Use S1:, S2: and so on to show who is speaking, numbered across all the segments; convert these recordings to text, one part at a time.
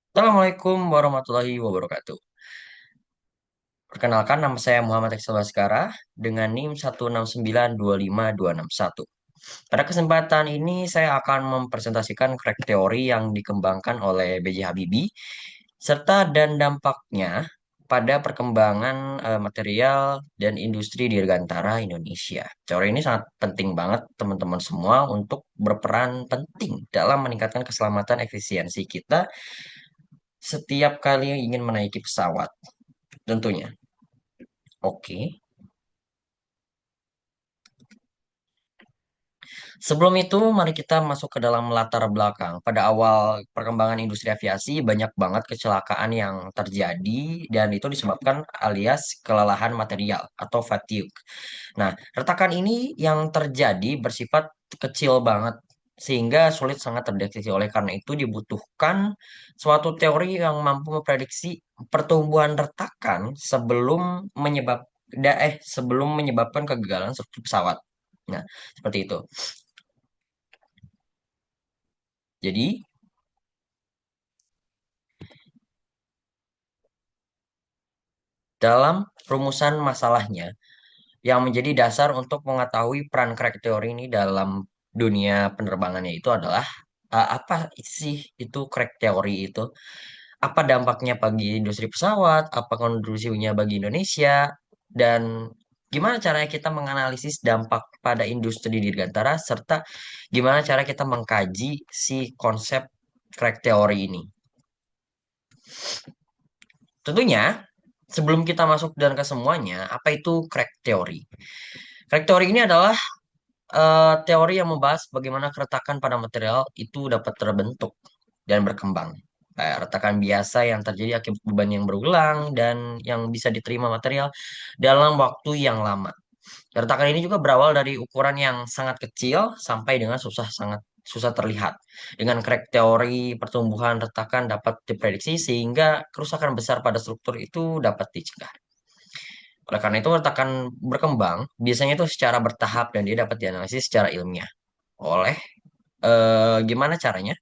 S1: Assalamualaikum warahmatullahi wabarakatuh. Perkenalkan, nama saya Muhammad Eksel Baskara dengan NIM 1692521. Pada kesempatan ini saya akan mempresentasikan crack teori yang dikembangkan oleh B.J. Habibie serta dan dampaknya pada perkembangan material dan industri dirgantara Indonesia. Teori ini sangat penting banget teman-teman semua untuk berperan penting dalam meningkatkan keselamatan efisiensi kita setiap kali ingin menaiki pesawat tentunya. Oke. Sebelum itu, mari kita masuk ke dalam latar belakang. Pada awal perkembangan industri aviasi, banyak banget kecelakaan yang terjadi dan itu disebabkan alias kelelahan material atau fatigue. Nah, retakan ini yang terjadi bersifat kecil banget sehingga sulit sangat terdeteksi. Oleh karena itu dibutuhkan suatu teori yang mampu memprediksi pertumbuhan retakan sebelum menyebabkan kegagalan struktur pesawat. Nah, seperti itu. Jadi, dalam rumusan masalahnya, yang menjadi dasar untuk mengetahui peran crack teori ini dalam dunia penerbangannya itu adalah apa sih itu crack teori itu? Apa dampaknya bagi industri pesawat? Apa kontribusinya bagi Indonesia? Dan gimana caranya kita menganalisis dampak pada industri dirgantara serta gimana cara kita mengkaji si konsep crack teori ini? Tentunya, sebelum kita masuk dan ke semuanya, apa itu crack teori? Crack teori ini adalah teori yang membahas bagaimana keretakan pada material itu dapat terbentuk dan berkembang. Kayak retakan biasa yang terjadi akibat beban yang berulang dan yang bisa diterima material dalam waktu yang lama. Retakan ini juga berawal dari ukuran yang sangat kecil sampai dengan sangat susah terlihat. Dengan crack teori pertumbuhan retakan dapat diprediksi sehingga kerusakan besar pada struktur itu dapat dicegah. Oleh karena itu, retakan berkembang biasanya itu secara bertahap dan dia dapat dianalisis secara ilmiah. Oleh gimana caranya?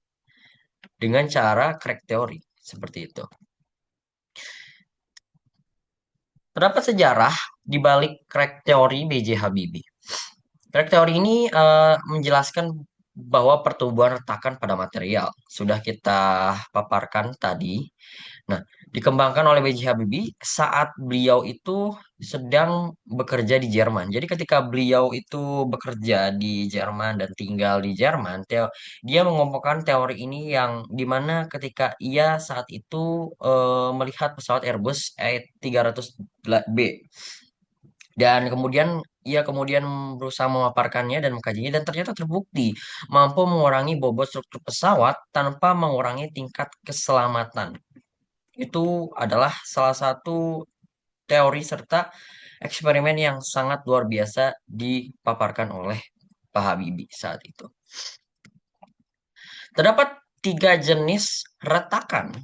S1: Dengan cara crack teori seperti itu. Terdapat sejarah di balik crack teori B.J. Habibie. Crack teori ini menjelaskan bahwa pertumbuhan retakan pada material sudah kita paparkan tadi. Nah, dikembangkan oleh B.J. Habibie saat beliau itu sedang bekerja di Jerman. Jadi ketika beliau itu bekerja di Jerman dan tinggal di Jerman, dia mengemukakan teori ini yang dimana ketika ia saat itu melihat pesawat Airbus A300B dan kemudian ia kemudian berusaha memaparkannya dan mengkajinya dan ternyata terbukti mampu mengurangi bobot struktur pesawat tanpa mengurangi tingkat keselamatan. Itu adalah salah satu teori serta eksperimen yang sangat luar biasa dipaparkan oleh Pak Habibie saat itu. Terdapat tiga jenis retakan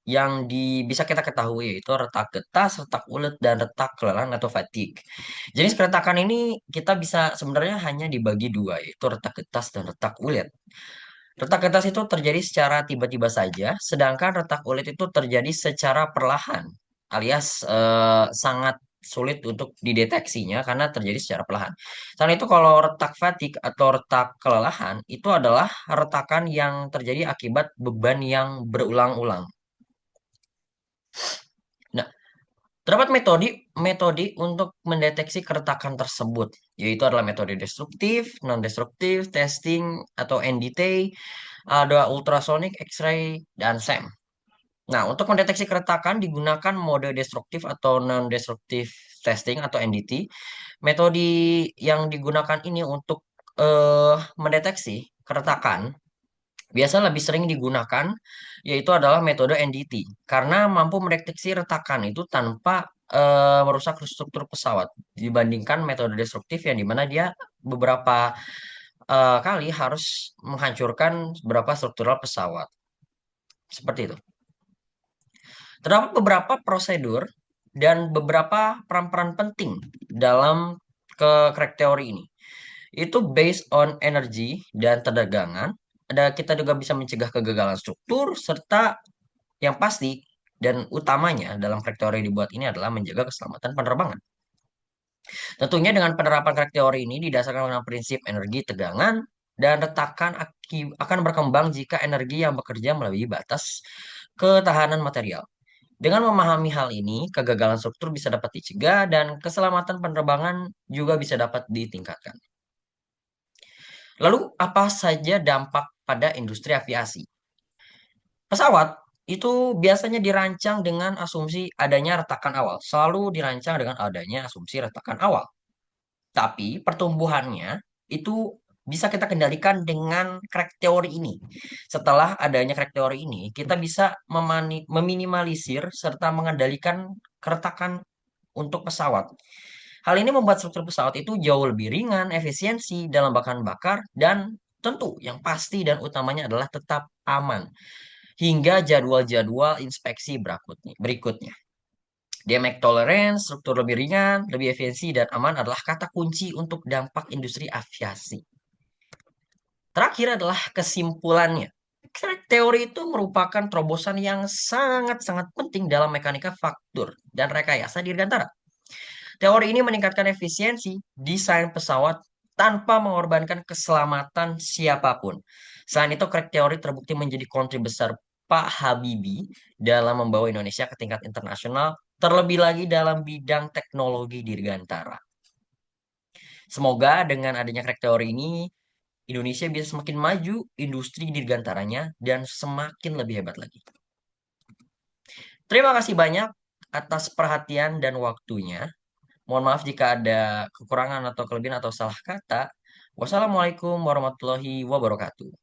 S1: yang bisa kita ketahui yaitu retak getas, retak ulet, dan retak kelelahan atau fatigue. Jenis keretakan ini kita bisa sebenarnya hanya dibagi dua yaitu retak getas dan retak ulet. Retak getas itu terjadi secara tiba-tiba saja, sedangkan retak ulet itu terjadi secara perlahan, alias sangat sulit untuk dideteksinya karena terjadi secara perlahan. Selain itu, kalau retak fatigue atau retak kelelahan itu adalah retakan yang terjadi akibat beban yang berulang-ulang. Nah, terdapat metode untuk mendeteksi keretakan tersebut, yaitu adalah metode destruktif, non-destruktif, testing atau NDT, ada ultrasonic, X-ray, dan SEM. Nah, untuk mendeteksi keretakan digunakan mode destruktif atau non-destruktif testing atau NDT. Metode yang digunakan ini untuk mendeteksi keretakan biasa lebih sering digunakan yaitu adalah metode NDT karena mampu mendeteksi retakan itu tanpa merusak struktur pesawat dibandingkan metode destruktif yang dimana dia beberapa kali harus menghancurkan beberapa struktural pesawat. Seperti itu. Terdapat beberapa prosedur dan beberapa peran-peran penting dalam crack teori ini. Itu based on energy dan tegangan. Ada kita juga bisa mencegah kegagalan struktur serta Yang pasti dan utamanya dalam krek teori yang dibuat ini adalah menjaga keselamatan penerbangan. Tentunya dengan penerapan krek teori ini didasarkan dengan prinsip energi tegangan dan retakan akan berkembang jika energi yang bekerja melebihi batas ketahanan material. Dengan memahami hal ini, kegagalan struktur bisa dapat dicegah dan keselamatan penerbangan juga bisa dapat ditingkatkan. Lalu, apa saja dampak pada industri aviasi? Pesawat itu biasanya dirancang dengan asumsi adanya retakan awal. Selalu dirancang dengan adanya asumsi retakan awal. Tapi pertumbuhannya itu bisa kita kendalikan dengan crack teori ini. Setelah adanya crack teori ini, kita bisa meminimalisir serta mengendalikan keretakan untuk pesawat. Hal ini membuat struktur pesawat itu jauh lebih ringan, efisiensi dalam bahan bakar, dan tentu yang pasti dan utamanya adalah tetap aman hingga jadwal-jadwal inspeksi berikutnya. Damage tolerance, struktur lebih ringan, lebih efisiensi, dan aman adalah kata kunci untuk dampak industri aviasi. Terakhir adalah kesimpulannya. Teori itu merupakan terobosan yang sangat-sangat penting dalam mekanika faktur dan rekayasa dirgantara. Teori ini meningkatkan efisiensi desain pesawat tanpa mengorbankan keselamatan siapapun. Selain itu, crack teori terbukti menjadi kontribusi besar Pak Habibie dalam membawa Indonesia ke tingkat internasional, terlebih lagi dalam bidang teknologi dirgantara. Semoga dengan adanya crack teori ini, Indonesia bisa semakin maju industri dirgantaranya dan semakin lebih hebat lagi. Terima kasih banyak atas perhatian dan waktunya. Mohon maaf jika ada kekurangan atau kelebihan atau salah kata. Wassalamualaikum warahmatullahi wabarakatuh.